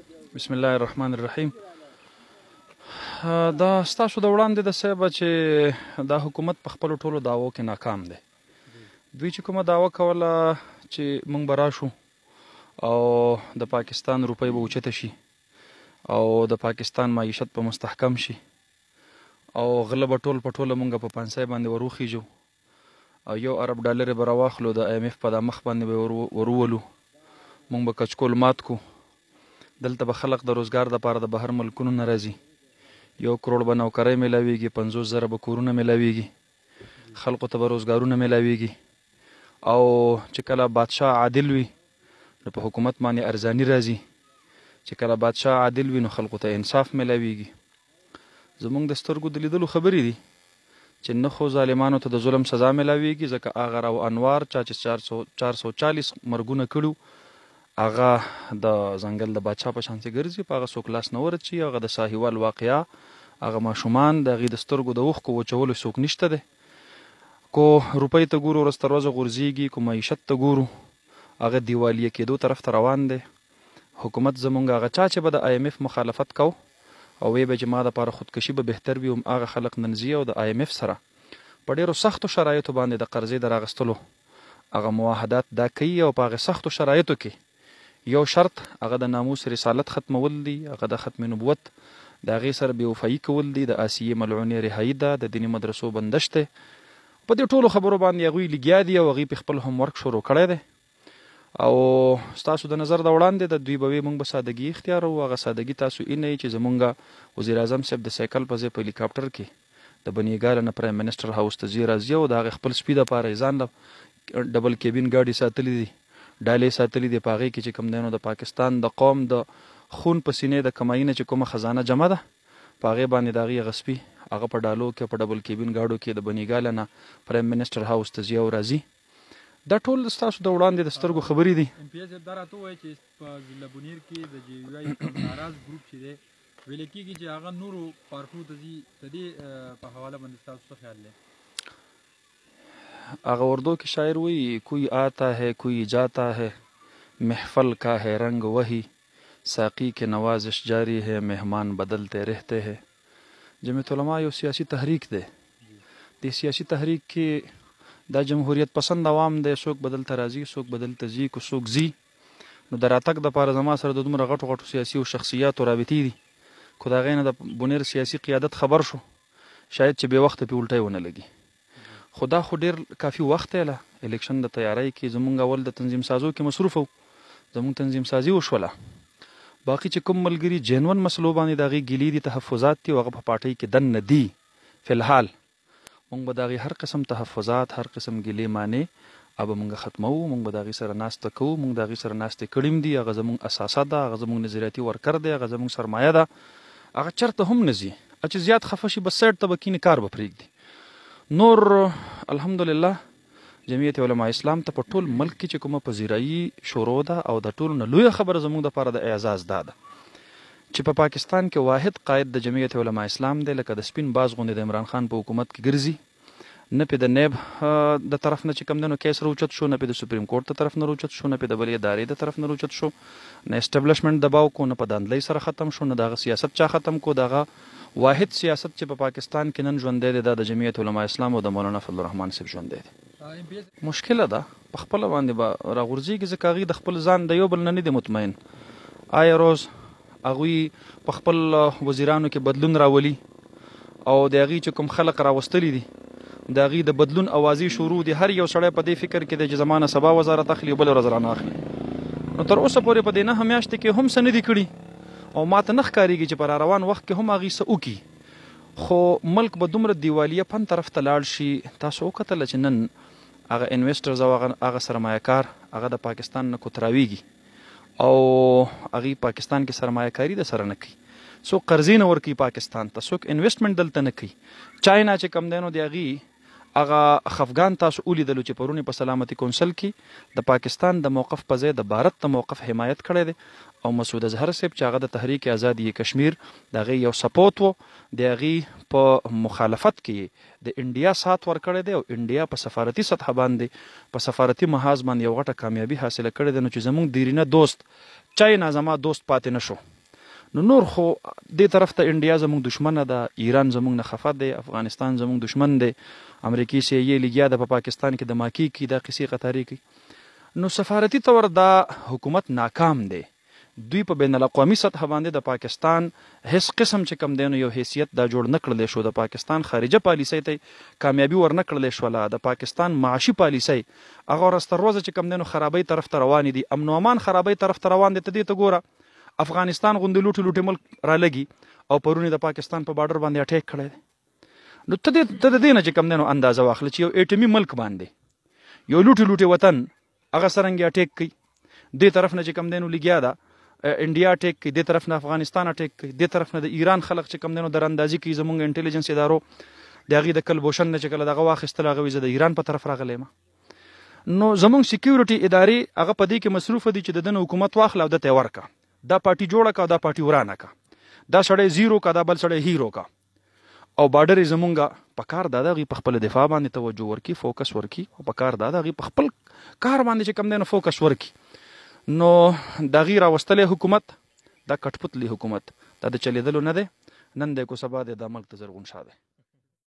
بسم الله الرحمن الرحیم. دا ستاسو د وړاندې د صاحب چې دا حکومت په خپلو ټولو دعوو کې ناکام دی. دوی چې کومه دعوه کوله چې موږ به راشو او د پاکستان روپۍ به اوچته شي او د پاکستان معیشت به مستحکم شي او غله به ټول په ټوله موږ په پانسۍ باندې وروخیږو او یو ارب ډالر به راواخلو د IMF په دا مخ باندې به ورولو، موږ به کچکول مات کو. دلته به خلق د روزګار دپاره د بهر ملکونو نه راځي، 1 کروڑ به نوکرۍ میلاویږي، 50,000 به کورونه میلاویږي، خلقو ته به روزګارونه میلاویږي. او چې کله بادشاه عادل وي نو په حکومت باندې ارزاني راځي، چې کله بادشاه عادل وي نو خلقو ته انصاف میلاویږي. زمونږ د سترګو د لیدلو خبرې دي چې نه خو ظالمانو ته د ظلم سزا میلاویږي، ځکه هغه راو انوار چا چې 440 مرګونه کړو هغه د ځنګل د بادشاه په شانسې ګرځي، په هغه څوک لاس نه ورچي. هغه د ساحیوال واقعه، هغه ماشومان د هغې د سترګو د اوښکو وچولو څوک نشته دی. کو روپۍ ته ګورو ورځ تر ورځه غورځېږي، کو معیشت ته ګورو هغه دیوالیه کېدو طرف ته روان دی. حکومت زمونږ هغه چا چې به د IMF مخالفت کو او وی به چې ما دپاره خودکشي به بهتر وي، هغه خلق نن ځي او د IMF سره په ډېرو سختو شرایطو باندې د قرضې د راغستلو هغه معاهدات دا کوي او په هغې سختو شرایطو کې یو شرط هغه د ناموس رسالت ختمول دی، هغه د ختم نبوت د هغې سره بېوفایي کول دی، د آسیې ملعونې رهایي ده، د دیني مدرسو بندش دی. په دې ټولو خبرو باندې هغوی لګیا دي او هغوی په خپل هم ورک شروع کړی دی. او ستاسو د نظر د وړاندې د دوی به وي موږ به سادګي اختیارو. هغه سادګي تاسو اینئ چې زمونږ وزیر اعظم صاحب د سایکل په ځای په هلیکاپټر کې د بنیګاله نه پرایم منسټر هاوس ته ځي راځي او د هغې خپل سپي دپاره یې ځان له ډبل کیبین ګاډي ساتلي دي، ډالۍ ساتلي دي، په هغې کې چې کوم دی نو د پاکستان د قوم د خون په سینې د کمایي نه چې کومه خزانه جمع ده په هغې باندې د هغې هغه سپي هغه په ډالو کې په ډبل کیبین ګاډو کې د بنیګاله نه پرایم منسټر هاوس ته ځي او راځي. دا ټول ستاسو د وړاندې د سترګو خبرې دي. MPS دا راته ووایي چې په ضلع بونیر کې د JUI ناراض ګروپ چې دی ویل کېږي چې هغه نورو پارټو ته ځي، د دې په حواله باندې ستاسو څه خیال دی؟ هغه اردو کې شاعر وایي کوئی آتا ہے کوئی جاتا ہے محفل کا ہے رنگ وہی ساقی کے نوازش جاری ہے مہمان بدلتے رہتے ہیں. جمعیت علما یو سیاسی تحریک دی. د سیاسی تحریک کې دا جمهوریت پسند عوام دی، څوک بدلته راځي، څوک بدلته ځي، کو څوک ځي. نو د راتګ دپاره زما سره د دومره غټو غټو سیاسي او شخصیاتو رابطې دي، خو د هغې نه د بونیر سیاسي قیادت خبر شو شاید چې بې وخته پې الټی ونه لګي. خو دا خو ډېر کافي وخت دی له الیکشن د تیاری کې زمونږ اول د تنظیم سازو کې مصروف وو، زمونږ تنظیم سازي وشوله. باقي چې کوم ملګري جینون مسلو باندې د هغې ګیلې دي، تحفظات دي، هغه په پارټۍ کې دننه دي. فلحال مونږ به د هغې هر قسم تحفظات، هر قسم ګیلې مانې به مونږ ختموو، مونږ به د هغې سره ناسته کوو، مونږ د هغې سره ناستې کړي دي. هغه زمونږ اساسه ده، هغه زمونږ نظریاتي ورکر دی، هغه زمونږ سرمایه ده. هغه چېرته هم نه ځي، چې زیات خفه شي بس سایډ ته به کینې، کار به پرېږدي. نور الحمدلله جمعیت علما اسلام ته په ټول ملک کې چې کومه پذیرایي شروع ده او د ټولو نه لویه خبره زموږ دپاره د اعزاز دا ده چې په پاکستان کې واحد قائد د جمعیت علما اسلام دی، لکه د سپین باز غوندې د عمران خان په حکومت کې ګرځي. نه پې د نیب د طرف نه چې کوم دی نو کیس راوچت شو، نه پې د سپریم کورټ د طرف نه راوچت شو، نه پې د بلې ادارې د طرف نه راوچت شو، نه اسټبلشمنټ دباو کو، نه په داندلۍ سره ختم شو، نه د هغه سیاست چا ختم کو. دغه واحد سیاست چې په پاکستان کې نن ژوندی دی دا د جمعیت علما اسلام او د مولانا فضل الرحمن صاحب ژوندی دی. مشکله ده په خپله باندې به راغورځېږي، ځکه هغوی د خپل ځان د یو بل نه دي مطمئن. آیا روز هغوی په خپل وزیرانو کې بدلون راولي او د هغوی چې کوم خلق راوستلي دي د هغوی د بدلون اوازې شروع دي. هر یو سړی په دې فکر کې دی چې زما نه سبا وزارت اخلي او بله ورځ رانه اخلي. نو تر اوسه پورې په دې 9 میاشتې کې هم څه نه دي کړي او ما ته نه ښکارېږي چې په روان وخت کې هم هغوی څه وکړي. خو ملک به دومره دیوالیه پن طرف ته لاړ شي. تاسو وکتله چې نن هغه انویسټرز او هغه سرمایه کار هغه د پاکستان نه کوتراویږي او هغوی پاکستان کې سرمایه کاري د سره نه کوي. څوک قرضې نه ورکوي پاکستان ته، څوک انویسټمنټ دلته نه کوي. چاینا چې کم دی نو د هغوی هغه خفګان تاسو ولیدلو چې پرونی په سلامتي کونسل کې د پاکستان د موقف په ځای د بھارت د موقف حمایت کړی دی او مسعود اظهر صاحب چې هغه د تحریک آزادي کشمیر د هغې یو سپورټ و، د هغې په مخالفت کې د انډیا سات ورکړی دی او انډیا په سفارتي سطحه باندې په سفارتي محاذ باندې یو غټه کامیابي حاصله کړې ده. نو چې زموږ دیرینه دوست چاینا زما دوست پاتې نه شو، نو نور خو دې طرف ته انډیا زموږ دشمنه ده، ایران زموږ نه خفه دی، افغانستان زموږ دشمن دی، امریکای سي یې لګیا ده په پاکستان کې د ماکی کی دا قصې قطاري کوي. نو سفارتي طور دا حکومت ناکام دی. دوی په بین الاقوامي سطح باندې د پاکستان هیڅ قسم چې کم دی نو یو حیثیت دا جوړ نه کړلی شو. د پاکستان خارجه پالیسۍ ته کامیابي ورنه کړلی شوله. د پاکستان معاشي پالیسۍ هغه ورځ تر ورځه چې کم دی نو خرابۍ طرف ته روانې دي. امن و امان خرابۍ طرف ته روان دي. ته دې ته ګوره افغانستان غوندې لوټې ملک رالګي او پرون د پاکستان په بارډر باندې اټیک کړی دی. نو ته د دې نه چې کم دی نو اندازه واخله چې یو ایټمي ملک باندې یو لوټې وطن هغه څرنګه اټیک کوي. دې طرف نه چې کم دی نو لګیا ده انډیا اټیک کوي، دې طرف نه افغانستان اټیک کوي، دې طرف نه د ایران خلک چې کم دی نو دراندازي کوي. زموږ انټیلیجنس ادارو د هغې د کلبوشن نه چې کله دغه واخیستل هغه وایي زه د ایران په طرف راغلی یم. نو زموږ سکیورټي ادارې هغه په دې کې مصروفه دي چې د ده نه حکومت واخله او دته یې ورکه، دا پارټي جوړه که او دا پارټي ورانه که، دا سړی زیرو که دا بل سړی هیرو که. او بارډر یې زمونږ په کار دا د هغې په خپله دفاع باندې توجه ورکړي، فوکس ورکړي، او په کار دا د هغې په خپل کار باندې چې کم دی نو فوکس ورکړي. نو د هغې راوستلی حکومت دا کټپتلی حکومت دا د چلیدلو نه دی. نن دی کو سبا دی دا ملک ته زرغون شاه دی.